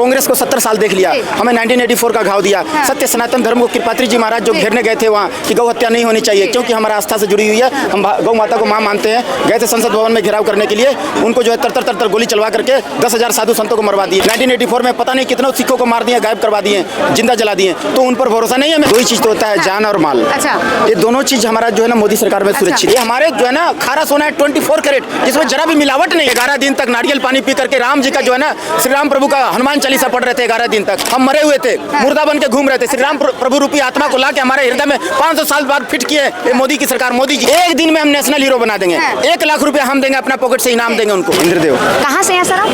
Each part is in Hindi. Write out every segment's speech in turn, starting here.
कांग्रेस को 70 साल देख लिया, हमें 1984 का घाव दिया। सत्य सनातन धर्म को कृपात्री जी महाराज जो घेरने गए थे वहाँ कि गौ हत्या नहीं होनी चाहिए, क्योंकि हमारा आस्था से जुड़ी हुई है, हम गौ माता को माँ मानते हैं। गए थे संसद भवन में घेराव करने के लिए, उनको जो है तर गोली चलवा करके 10,000 साधु संतों को मरवा दिए। 1984 में पता नहीं कितनों सिखों को मार दिए, गायब करवा दिए, जिंदा जला दिए। तो उन पर भरोसा नहीं है। दो ही चीज तो होता है, जान और माल। अच्छा, ये दोनों चीज हमारा जो है ना मोदी सरकार में सुरक्षित है। ये हमारे जो है ना खारा सोना है 24 कैरेट, जिसमें जरा भी मिलावट नहीं। 11 दिन तक नारियल पानी पी करके राम जी का जो है ना श्री राम प्रभु का हनुमान चालीसा पढ़ रहे थे। 11 दिन तक हम मरे हुए थे, मुर्दा बन के घूम रहे थे। श्री राम प्रभु रूपी आत्मा को ला के हमारे हृदय में 500 साल बाद फिट किए ये मोदी की सरकार। मोदी जी एक दिन में हम नेशनल हीरो बना देंगे। 1 लाख रुपया हम देंगे, अपना पॉकेट से इनाम देंगे उनको। इंद्रदेव। कहाँ से हैं सर आप?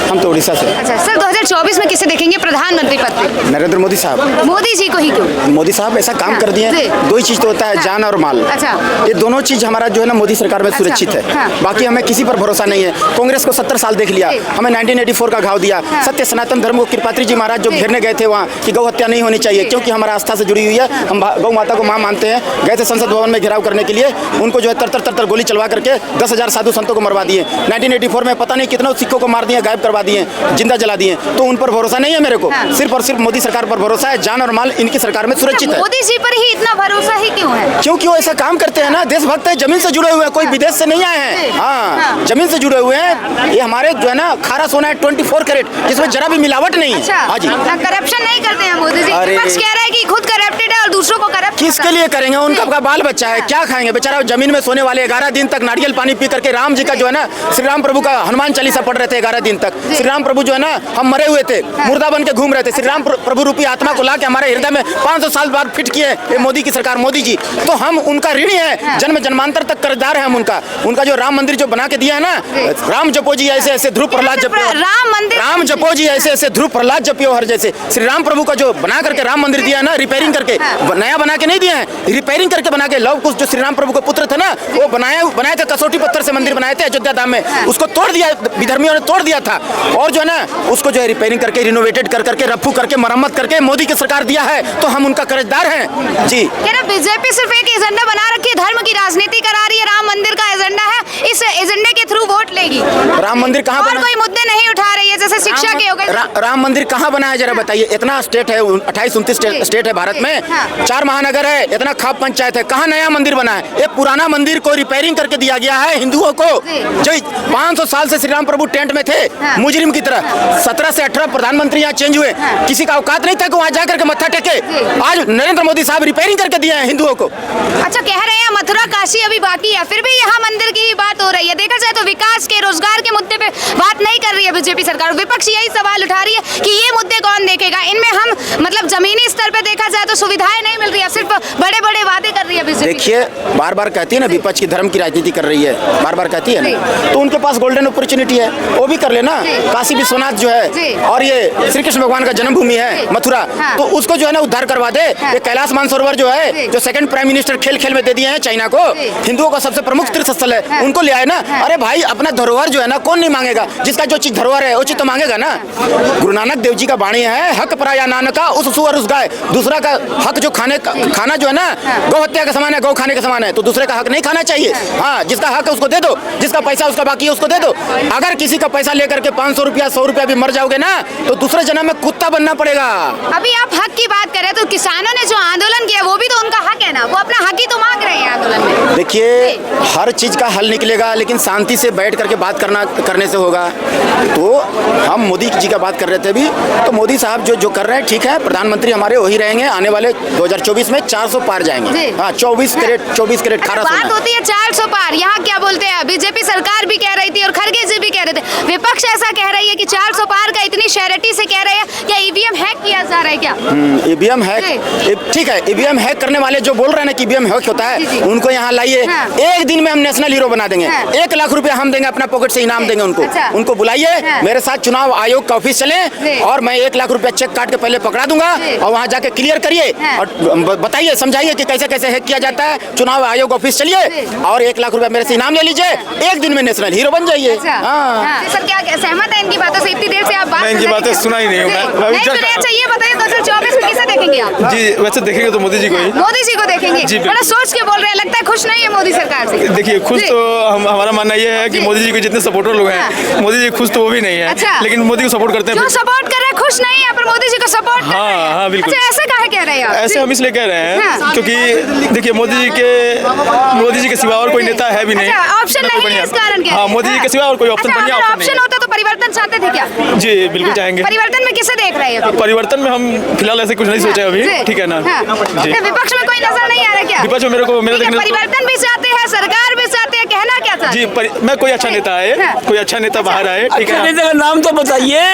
हम तो उड़ीसा से। अच्छा सर, 2024 में किसे देखेंगे प्रधानमंत्री पद पे? नरेंद्र मोदी साहब। मोदी जी को ही क्यों? मोदी साहब ऐसा काम कर दिए, दो ही चीज तो होता है, जान और माल। अच्छा, ये दोनों चीज हमारा जो है ना मोदी सरकार में सुरक्षित है। बाकी हमें किसी पर भरोसा नहीं है। कांग्रेस को 70 साल देख लिया, हमें 1984 का घाव दिया। सत्य सनातन धर्म को कृपात्री जी महाराज जो घेरने गए थे वहाँ कि गौ हत्या नहीं होनी चाहिए, क्योंकि हमारा आस्था से जुड़ी हुई है, हम गौ माता को माँ मानते हैं। गए थे संसद भवन में घेराव करने के लिए, उनको जो है तर गोली चलवा करके 10,000 साधु संतों को मरवा दिए। 1984 में पता नहीं कितनों सिखों को मार दिए, गायब करवा दिए, जिंदा जला दिए। तो उन पर भरोसा नहीं है मेरे को, सिर्फ और सिर्फ मोदी सरकार पर भरोसा है। जान और माल इनकी सरकार में सुरक्षित है। मोदी जी पर ही इतना भरोसा ही क्यों है? क्योंकि वो ऐसा काम करते हैं ना, देशभक्त है, जमीन से जुड़े हुए हैं, कोई विदेश से नहीं आए हैं। हाँ, जमीन से जुड़े हुए हैं। ये हमारे जो है ना खारा सोना है 24 कैरेट, जिसमें जरा भी मिलावट नहीं। अच्छा, हाँ जी, करप्शन नहीं करते हैं मोदी जी। अरे विपक्ष कह रहा है कि खुद करप्टेड है और दूसरों को करप्ट किसके लिए करेंगे? उनका बाल बच्चा है, क्या खाएंगे बेचारा? जमीन में सोने वाले 11 दिन तक नारियल पानी पी करके राम जी का जो है ना श्री राम प्रभु का हनुमान चालीसा पढ़ रहे थे। 11 दिन तक श्री राम प्रभु जो है ना हम मरे हुए थे, मुर्दा बन के घूम रहे थे। श्री राम प्रभु रूपी आत्मा को ला के हमारे हृदय में 500 साल बाद फिट किए ये मोदी की सरकार, मोदी जी। तो हम उनका ऋणी है, जन्म जन्मांतर तक कर्जदार है हम उनका जो राम मंदिर जो बना के दिया है ना, राम जपो जी ऐसे ऐसे ध्रुव प्रहलाद जपो, राम जपो जी ऐसे ऐसे ध्रुव प्रहलाद जपियो हर जैसे। श्री राम प्रभु का जो बना करके राम मंदिर दिया है ना, रिपेयरिंग करके, नया बना के नहीं दिया है, रिपेयरिंग करके बना के। लव कुश जो श्री राम प्रभु के पुत्र थे ना, वो बनाए थे, कसौटी पत्थर से मंदिर बनाए थे अयोध्या धाम में, उसको तोड़ दिया, विधर्मियों ने तोड़ दिया था। और जो है ना उसको जो है रिपेयरिंग करके, रिनोवेटेड कर करके, रफू करके, मरम्मत करके मोदी की सरकार दिया है। तो हम उनका कर्जदार हैं जी। बीजेपी सिर्फ एक एजेंडा बना रखी है, धर्म की राजनीति करा रही है, राम मंदिर का एजेंडा है, इस एजेंडे के थ्रू वोट लेगी। राम मंदिर कहाँ और कोई मुद्दे नहीं उठा रही है, जैसे शिक्षा के हो गए। राम मंदिर कहाँ बना है जरा बताइए? इतना स्टेट है, 28-29 स्टेट है भारत में, 4 महानगर है, इतना खाप पंचायत है, कहाँ नया मंदिर बना है? एक पुराना मंदिर को रिपेयरिंग करके दिया गया है हिंदुओं को, जो 500 साल से श्री राम प्रभु टेंट में थे मुजरिम की तरह। 17 से 18 प्रधानमंत्री यहाँ चेंज हुए, किसी का औकात नहीं था कि वहाँ जाकर के मत्था टेके। आज नरेंद्र मोदी साहब रिपेयरिंग करके दिए हैं हिंदुओं को। अच्छा, कह रहे हैं मथुरा काशी अभी बाकी है, फिर भी यहाँ मंदिर की बात हो रही है। देखा जाए तो विकास के, रोजगार के मुद्दे पे बात नहीं कर रही है बीजेपी सरकार। विपक्ष यही सवाल उठा रही है कि ये मुद्दे कौन देखेगा? इनमें हम मतलब जमीनी स्तर पे देखा जाए तो सुविधाएं नहीं मिल रही है, सिर्फ बड़े बड़े वादे कर रही है बीजेपी। देखिए, बार बार कहती है ना विपक्ष की धर्म की राजनीति कर रही है, बार बार कहती है ना, तो उनके पास गोल्डन अपॉर्चुनिटी है, वो भी कर लेना। काशी विश्वनाथ जो है और ये श्री कृष्ण भगवान का जन्मभूमि है मथुरा, तो उसको जो है ना उद्धार करवा दे। ये कैलाश मानसरोवर जो है, जो सेकंड प्राइम मिनिस्टर खेल में दे दिए हैं चाइना को, हिंदुओं का सबसे प्रमुख तीर्थ स्थल है, उनको ले आए ना। अरे भाई, अपना धरोहर जो है ना कौन नहीं मांगेगा? जिसका जो चीज धरोहर है वो चीज तो मांगेगा ना। गुरु नानक देव जी का वाणी है, हक पराया नानका उस सुअर उस गाय। दूसरा का हक जो खाना जो है ना गौ हत्या के समान है, गौ खाने के समान है, तो दूसरे का हक नहीं खाना चाहिए। हाँ, जिसका हक है उसको दे दो, जिसका पैसा उसका बाकी है उसको दे दो। अगर किसी का पैसा लेकर के 500 रुपया 100 रुपया भी मर जाओगे ना, तो दूसरे जन्म में कुत्ता बनना पड़ेगा। अभी आप हक की बात करें तो किसानों ने जो आंदोलन किया वो भी तो उनका हक है ना, वो अपना हक ही तो मांग रहे हैं आंदोलन में। देखिए, हर चीज का हल निकलेगा, लेकिन शांति से बैठ करके बात करने से होगा। तो हम मोदी जी का बात कर रहे थे अभी, तो मोदी साहब जो कर रहे हैं ठीक है, प्रधानमंत्री हमारे वही रहेंगे। आने वाले 2024 में 400 पार जाएंगे। हाँ, 24 कैरेट खारा सोना। बात होती है 400 पार, यहाँ क्या बोलते हैं? बीजेपी सरकार भी कह रही थी और खड़गे जी भी कह रहे थे, विपक्ष ऐसा कह रही है कि 400 पार का इतनी श्योरिटी से कह रहे हैं। क्या ईवीएम हैक किया जा रहा है क्या? ईवीएम हैक ठीक है, ईवीएम हैक करने वाले जो बोल रहे हैं ना कि ईवीएम हैक होता है, उनको यहाँ लाइए। एक दिन में हम नेशनल हीरो बना देंगे। 1 लाख रुपया हम देंगे, अपना पॉकेट से इनाम देंगे उनको बुलाइए, मेरे साथ चुनाव आयोग का ऑफिस चले और मैं 1 लाख रुपया चेक काट के पहले पकड़ा दूंगा और वहाँ जाके क्लियर करिए और बताइए, समझाइए कि कैसे कैसे हैक किया जाता है। चुनाव आयोग ऑफिस चलिए और 1 लाख रुपया मेरे से इनाम ले लीजिए, एक दिन में नेशनल हीरो बन जाइए। सर, क्या सहमत है इनकी बातों से? इतनी देर से आप बात बातें सुना ही नहीं हूँ मैं। नहीं सुने। अच्छा ये बताइए 2024 में किसे देखेंगे आप? जी वैसे देखेंगे तो मोदी जी को ही। मोदी जी को देखेंगे। जी, बड़ा सोच के बोल रहे हैं, लगता है खुश नहीं है मोदी सरकार से। देखिए खुश जी। तो हमारा मानना ये है कि जी। मोदी जी के जितने सपोर्टर लोग हैं मोदी जी खुश तो वो भी नहीं है। अच्छा। लेकिन मोदी को सपोर्ट करते हैं। जो सपोर्ट कर रहे हैं खुश नहीं है, पर मोदी जी को सपोर्ट कर रहे हैं। हाँ, बिल्कुल। अच्छा ऐसे काहे कह रहे हैं आप? ऐसे हम इसलिए कह रहे हैं हाँ। क्योंकि देखिए मोदी जी के सिवा और कोई नेता है भी नहीं। अच्छा, ऑप्शन नहीं है इस कारण कह रहे हाँ हैं। मोदी जी के सिवा और कोई ऑप्शन अच्छा, बढ़िया अगर ऑप्शन ऑप्शन होता तो परिवर्तन चाहते थे क्या? नहीं। जी बिल्कुल चाहेंगे। परिवर्तन में किसे देख रहे हैं अभी? परिवर्तन में हम फिलहाल ऐसे कुछ नहीं सोचे अभी। जी। ठीक है ना। हाँ। जी अच्छा, विपक्ष में कोई नजर नहीं आ रहा क्या? विपक्ष में मेरे ठीक है, देखने परिवर्तन भी चाहते हैं, सरकार भी चाहते हैं, कहना क्या चाहते जी हैं? मैं कोई अच्छा नेता आए हाँ। कोई अच्छा नेता बाहर आए। ठीक है। नेता का नाम तो बताइए।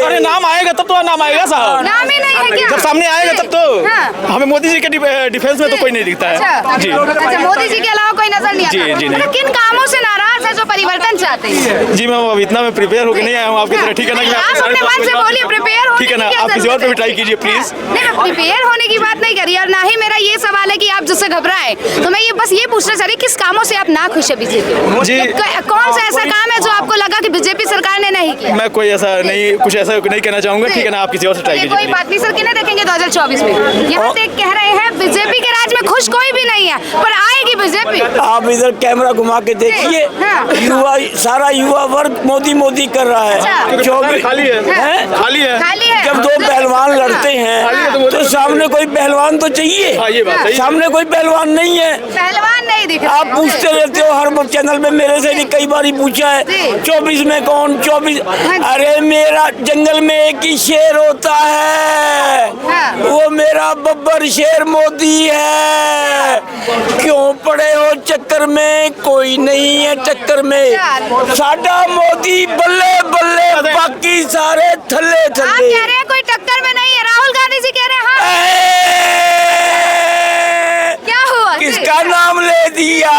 अरे नाम आएगा तब तो नाम आएगा साहब। नाम ही नहीं है क्या? जब सामने आएगा तब तो। हाँ। हमें मोदी जी के डिफेंस में तो कोई नहीं दिखता है। अच्छा जी अच्छा, मोदी जी के अलावा कोई नजर नहीं आता। जी, जी, नहीं। अच्छा, किन कामों से नाराज है जो परिवर्तन चाहते हैं? जी मैं अब इतना मैं प्रिपेयर होकर नहीं आया हूँ आपकी तरह। ठीक है ना कि आप अपने मन से बोलिए, प्रिपेयर होने ठीक है ना। की क्या आप किसी और पे भी जरूरत ट्राई है? कीजिए प्लीज। नहीं मैं प्रिपेयर होने की बात नहीं करी, और ना ही मेरा ये सवाल है कि आप जिससे घबराए। तो मैं ये बस ये पूछना चाह रही किस कामों से आप ना खुश है बीजेपी? जी। कौन सा ऐसा काम है जो आपको लगा कि बीजेपी सरकार ने नहीं किया? मैं कोई ऐसा नहीं कुछ ऐसा नहीं कहना चाहूंगा। ठीक है ना। आप किसी और से ट्राई ये कीजिए कोई बात नहीं सर, किन्हें देखेंगे 2024 में? यहाँ से कह रहे हैं बीजेपी के राज में खुश कोई भी नहीं है, पर आएगी बीजेपी। आप इधर कैमरा घुमा के देखिए, हाँ। युवा सारा युवा वर्ग मोदी मोदी कर रहा अच्छा। है। 24 खाली है। हैं? खाली है। खाली है। जब दो पहलवान लड़ते है हैं तो तो सामने कोई पहलवान तो चाहिए। हाँ ये बात सही है। सामने कोई पहलवान नहीं है। पहलवान नहीं दिख रहे आप हैं। पूछते रहते हो हर चैनल में, मेरे से भी कई बार पूछा है जी। 24 में कौन 24। हाँ। अरे मेरा जंगल में एक ही शेर होता है, हाँ। वो मेरा बब्बर शेर मोदी है। क्यों पड़े हो चक्कर में, कोई नहीं है टक्कर में। साडा मोदी बल्ले बल्ले, बाकी सारे थल्ले आप थल्ले। कह रहे हैं कोई टक्कर में नहीं है, राहुल गांधी जी कह रहे हैं हाँ। क्या हुआ? किसका नाम ले दिया?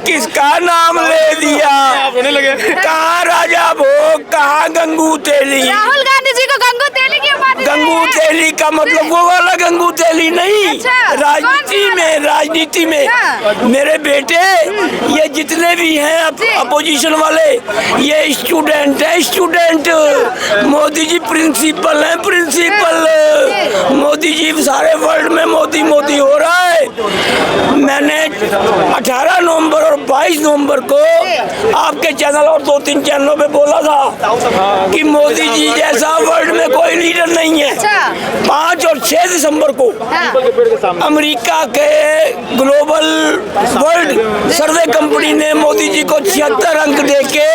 किसका नाम ले दिया? आप रोने लगे। कहाँ राजा भोग, कहाँ गंगू तेली? राहुल गांधी जी को गंगू तेली की बात कर रहे गंगू हैं। तेली का मतलब वो वाला गंगू तेली नहीं। अच्छा, राजनीति में हाँ। मेरे बेटे ये जितने भी हैं अपोजिशन वाले, ये स्टूडेंट है स्टूडेंट। मोदी जी प्रिंसिपल हैं प्रिंसिपल। मोदी जी सारे वर्ल्ड में मोदी मोदी हो रहा है। मैंने 18 नवंबर और 22 नवंबर को आपके चैनल और 2-3 चैनलों पे बोला था कि मोदी जी जैसा वर्ल्ड में कोई लीडर नहीं है। 5 और 6 दिसंबर को अमेरिका के ग्लोबल वर्ल्ड सर्वे कंपनी ने मोदी जी को 76 अंक देके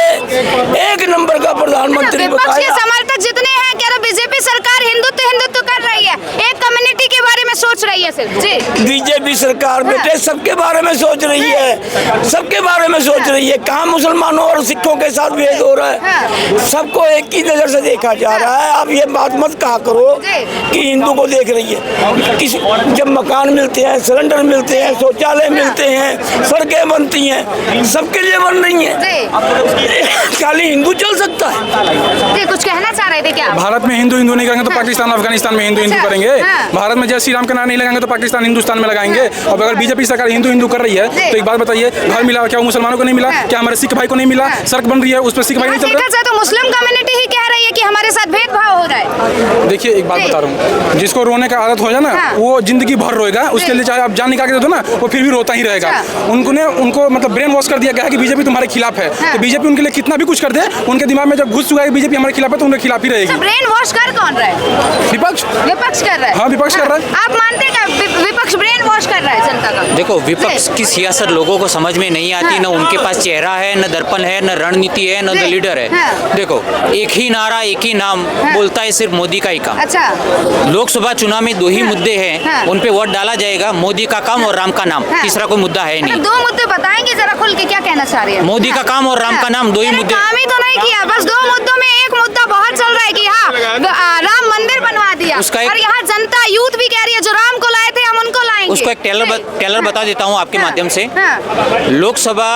1 नंबर का प्रधानमंत्री विपक्ष के बताया। समर्थक जितने हैं कह रहे बीजेपी सरकार हिंदुत्व कर रही है, एक कम्युनिटी के बारे में सोच रही है सिर्फ। जी बीजेपी सरकार बेटे सबके बारे में सोच रही है, सबके बारे में सोच रही है। कहाँ मुसलमानों और सिखों के साथ भेद हो रहा है? सबको एक ही नजर से देखा जा रहा है। आप ये बात मत कहा करो कि हिंदू को देख रही है। जब मकान मिलते हैं, सिलेंडर मिलते हैं, शौचालय मिलते हैं, सड़कें बनती हैं, सबके लिए बन रही हैं। खाली हिंदू चल सकता है? जी कुछ कहना चाह रहे थे क्या? भारत में हिंदू हिंदू नहीं करेंगे तो पाकिस्तान अफगानिस्तान में हिंदू हिंदू अच्छा, करेंगे। हाँ। भारत में जय श्री राम का नारा नहीं लगाएंगे तो पाकिस्तान हिंदुस्तान में लगाएंगे। और अगर बीजेपी सरकार हिंदू हिंदू कर रही है तो एक बात बताइए, घर मिला क्या वो मुसलमानों को नहीं मिला? क्या हमारे सिख भाई को नहीं मिला? सड़क बन रही है उस पर सिख भाई नहीं चल देखा रहा? जाए तो मुस्लिम कम्युनिटी ही कह रही है कि हमारे साथ भेदभाव हो रहा है। देखिए एक बात बता रहा हूँ, जिसको रोने का आदत हो जाए ना हाँ। वो जिंदगी भर रोएगा। उसके लिए चाहे आप जान निकाल के दे दो ना, वो फिर भी रोता ही रहेगा। उनको मतलब ब्रेन वॉश कर दिया गया है कि बीजेपी तुम्हारे खिलाफ है। तो बीजेपी उनके लिए कितना भी कुछ कर दे, उनके दिमाग में जब घुस चुका है बीजेपी हमारे खिलाफ है तो उनके खिलाफ ही रहेगी। ब्रेन वॉश कर कौन रहा है? विपक्ष विपक्ष कर रहा है। हाँ, विपक्ष कर रहा है। आप मानते हैं क्या विपक्ष ब्रेन वॉश कर रहा है जनता का? देखो विपक्ष की सियासत लोगों को समझ में नहीं आती, हाँ। न उनके पास चेहरा है, न दर्पण है, न रणनीति है, न लीडर है। हाँ। देखो एक ही नारा एक ही नाम बोलता है सिर्फ मोदी का ही काम। अच्छा लोकसभा चुनाव में 2 ही मुद्दे हैं, हाँ। उन पे वोट डाला जाएगा, मोदी का काम और राम का नाम। हाँ। तीसरा कोई मुद्दा है नहीं। 2 मुद्दे बताएंगे जरा खुल के, क्या कहना चाह रहे हैं? मोदी का काम और राम का नाम 2 ही मैंने मुद्दे। काम ही तो नहीं किया, बस 2 मुद्दों में एक मुद्दा बहुत चल बोल रहा है कि हाँ राम मंदिर बनवा दिया, और यहाँ जनता यूथ भी कह रही है जो राम को लाए थे हम उनको लाएंगे। उसको एक टेलर बता देता हूँ आपके माध्यम से। लोकसभा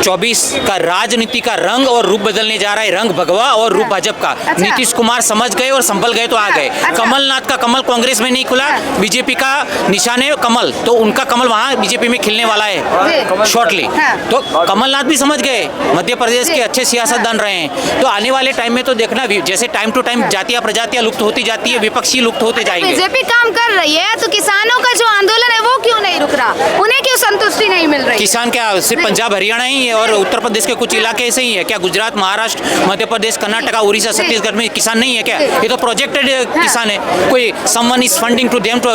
24 का राजनीति का रंग और रूप बदलने जा रहा है, रंग भगवा और रूप भाजपा का। नीतीश कुमार समझ गए और संभल गए तो आ गए। कमलनाथ का कमल कांग्रेस में नहीं खुला, बीजेपी का निशान है कमल, तो उनका कमल वहाँ बीजेपी में खिलने वाला है शॉर्टली। तो कमलनाथ भी समझ गए, मध्य प्रदेश के अच्छे सियासतदान रहे हैं। तो आने वाले टाइम में तो देखना, जैसे टाइम टू टाइम जातियां प्रजातियां लुप्त होती जाती है, विपक्षी लुप्त होते जाएंगे। बीजेपी काम कर रही है तो किसानों का जो आंदोलन है वो क्यों नहीं रुक रहा, उन्हें क्यों संतुष्टि नहीं मिल रही? किसान क्या सिर्फ पंजाब हरियाणा ही है और उत्तर प्रदेश के कुछ इलाके ऐसे ही है क्या? गुजरात, महाराष्ट्र, मध्य प्रदेश, कर्नाटका, उड़ीसा, छत्तीसगढ़ में किसान नहीं है क्या? ये तो प्रोजेक्टेड किसान है। कोई someone is funding to them to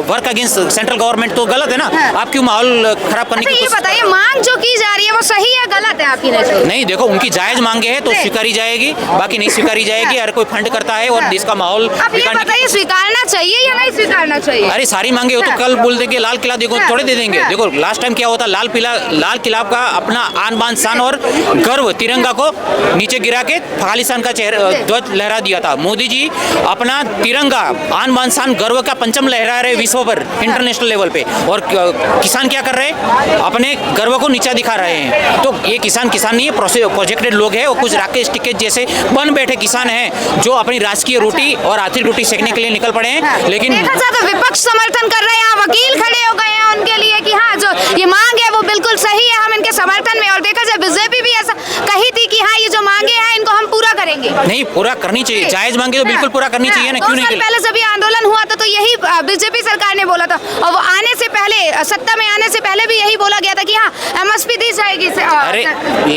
work against central government, तो गलत है ना। आप क्यों माहौल खराब करने की? ये बताइए मांग जो की जा रही है वो सही है गलत है आपकी नजर? नहीं, देखो उनकी जायज मांगे है तो स्वीकारी जाएगी, बाकी नहीं स्वीकारी जाएगी। हर कोई फंड करता है और देश का माहौल आप ये बताइए स्वीकारना चाहिए या नहीं स्वीकारना चाहिए? अरे सारी मांगे हो तो कल बोल देंगे लाल किला देखो, थोड़े दे देंगे। देखो लास्ट टाइम क्या होता, लाल किला का अपना आन बान शान और गर्व तिरंगा को नीचे गिरा के खालिस्तान का ध्वज लहरा दिया था। मोदी जी अपना तिरंगा आन बान शान गर्व का परचम लहरा रहे विश्व पर इंटरनेशनल लेवल पे, और किसान क्या कर रहे हैं, अपने गर्व को नीचा दिखा रहे हैं। तो ये किसान नहीं है, प्रोजेक्टेड लोग हैं, और कुछ राकेश टिकैत जैसे बन बैठे किसान हैं जो अपनी राजकीय रोटी और आर्थिक रोटी सेकने के लिए निकल पड़े हैं। लेकिन देखा जाए तो विपक्ष समर्थन कर रहे हैं, यहाँ वकील खड़े हो गए हैं उनके लिए कि हाँ जो ये मांग है वो बिल्कुल सही है, हम इनके समर्थन में। और देखा जाए बीजेपी भी ऐसा कही थी कि हाँ ये जो मांगे हैं इनको हम पूरा करेंगे। नहीं, पूरा करनी चाहिए, जायज मांगे तो बिल्कुल पूरा करनी चाहिए ना, क्यों नहीं? पहले जब ये आंदोलन हुआ था तो यही बीजेपी सरकार ने बोला था, और वो आने से पहले, सत्ता में आने से पहले भी यही बोला गया था कि हाँ एमएसपी दी जाएगी। अरे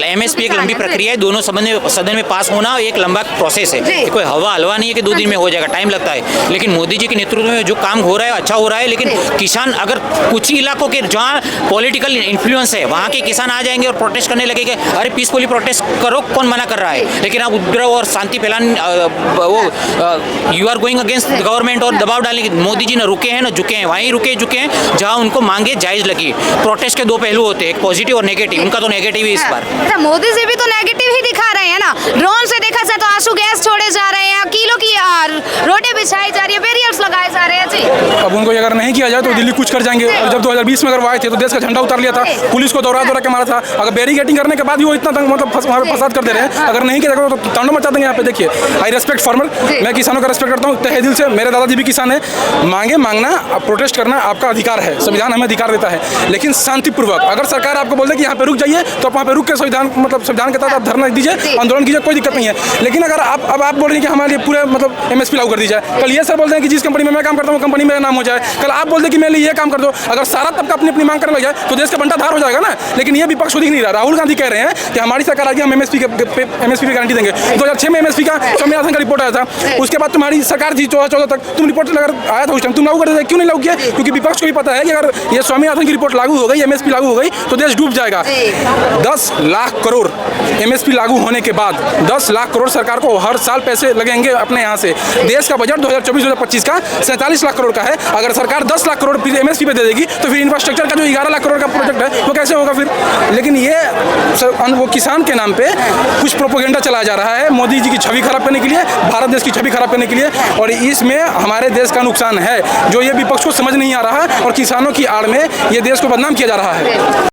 एमएसपी एक लंबी प्रक्रिया है, दोनों सदन में पास होना एक लंबा प्रोसेस है, कोई हलवा नहीं है कि 2 दिन में हो जाएगा, टाइम लगता है। लेकिन मोदी जी के नेतृत्व में जो काम हो रहा है अच्छा हो रहा है। लेकिन किसान, अगर कुछ ही इलाकों के जहाँ पॉलिटिकल इन्फ्लुएंस है वहाँ के किसान आ जाएंगे और प्रोटेस्ट करने लगेंगे, अरे पीसफुली प्रोटेस्ट करो, कौन मना कर रहा है? लेकिन आप उपद्रव और शांति फैलाने, वो you are going against government और दबाव डालेंगे। मोदी जी न रुके हैं न झुके हैं, वहीं रुके झुके हैं जहाँ उनको मांगे जायज लगी। प्रोटेस्ट के 2 पहलू होते हैं, एक पॉजिटिव और नेगेटिव, उनका तो नेगेटिव ही इस बार। मोदी जी भी तो नेगेटिव ही दिखा रहे हैं ना, ड्रोन से देखा जाए तो आंसू गैस छोड़े जा रहे हैं, किलो की रोटे बिछाई जा रही है, बैरियर्स लगाए जा रहे हैं जी। अब उनको अगर नहीं किया जाए तो दिल्ली कुछ कर जाएंगे। और जब 2020 में अगर वो आए थे तो देश का झंडा उतार लिया था, पुलिस को दौरा के मारा था। अगर बैरिकेडिंग करने के बाद भी वो इतना मतलब फसाद कर दे रहे हैं, अगर नहीं किया तो तांडव मचा देंगे। यहाँ पे देखिए, आई रेस्पेक्ट फार्मर, मैं किसानों का रेस्पेक्ट करता हूँ तहे दिल से, मेरे दादाजी भी किसान है। मांगना, प्रोटेस्ट करना आपका अधिकार है, संविधान हमें अधिकार देता है, लेकिन शांतिपूर्वक। अगर सरकार आपको बोल दे कि यहाँ पे रुक जाइए तो आप वहाँ पे रुक के संविधान के तहत आप धरना दीजिए, आंदोलन कीजिए, कोई दिक्कत नहीं है। लेकिन अगर आप बोल रहे हैं कि हमारे लिए पूरे मतलब एमएसपी लागू कर दी जाए, कल ये सर बोलते हैं कि जिस कंपनी में मैं काम करता हूँ कंपनी मेरा नाम हो जाए, कल आप बोलते हैं कि मेरे लिए ये काम कर दो, अगर सारा तबका अपनी मांग करने लग जाए तो देश का बंटाधार हो जाएगा ना। लेकिन ये विपक्ष दिख नहीं रहा। राहुल गांधी कह रहे हैं कि हमारी सरकार आगे हम एमएसपी पे गारंटी देंगे। 2006 में एमएसपी का संविधान का रिपोर्ट आया था, उसके बाद तुम्हारी सरकार थी 14 तक, तुम रिपोर्ट अगर आया था उस टाइम तुम लागू कर देते, क्यों नहीं लागू किया? क्योंकि विपक्ष को भी पता है कि अगर ये स्वामीनाथन की रिपोर्ट लागू हो गई, एमएसपी लागू हो गई तो देश डूब जाएगा। 10 लाख करोड़ एमएसपी लागू होने के बाद 10 लाख करोड़ सरकार को हर साल पैसे लगेंगे अपने यहाँ से। देश का बजट 2024-2025 का 47 लाख करोड़ का है। अगर सरकार 10 लाख करोड़ एमएसपी पे दे देगी तो फिर इंफ्रास्ट्रक्चर का जो 11 लाख करोड़ का प्रोजेक्ट है वो कैसे होगा फिर? लेकिन ये वो किसान के नाम पे कुछ प्रोपेगेंडा चलाया जा रहा है मोदी जी की छवि खराब करने के लिए, भारत देश की छवि खराब करने के लिए, और इसमें हमारे देश का नुकसान है जो ये विपक्ष को समझ नहीं आ रहा है, और किसानों की आड़ में ये देश को बदनाम किया जा रहा है।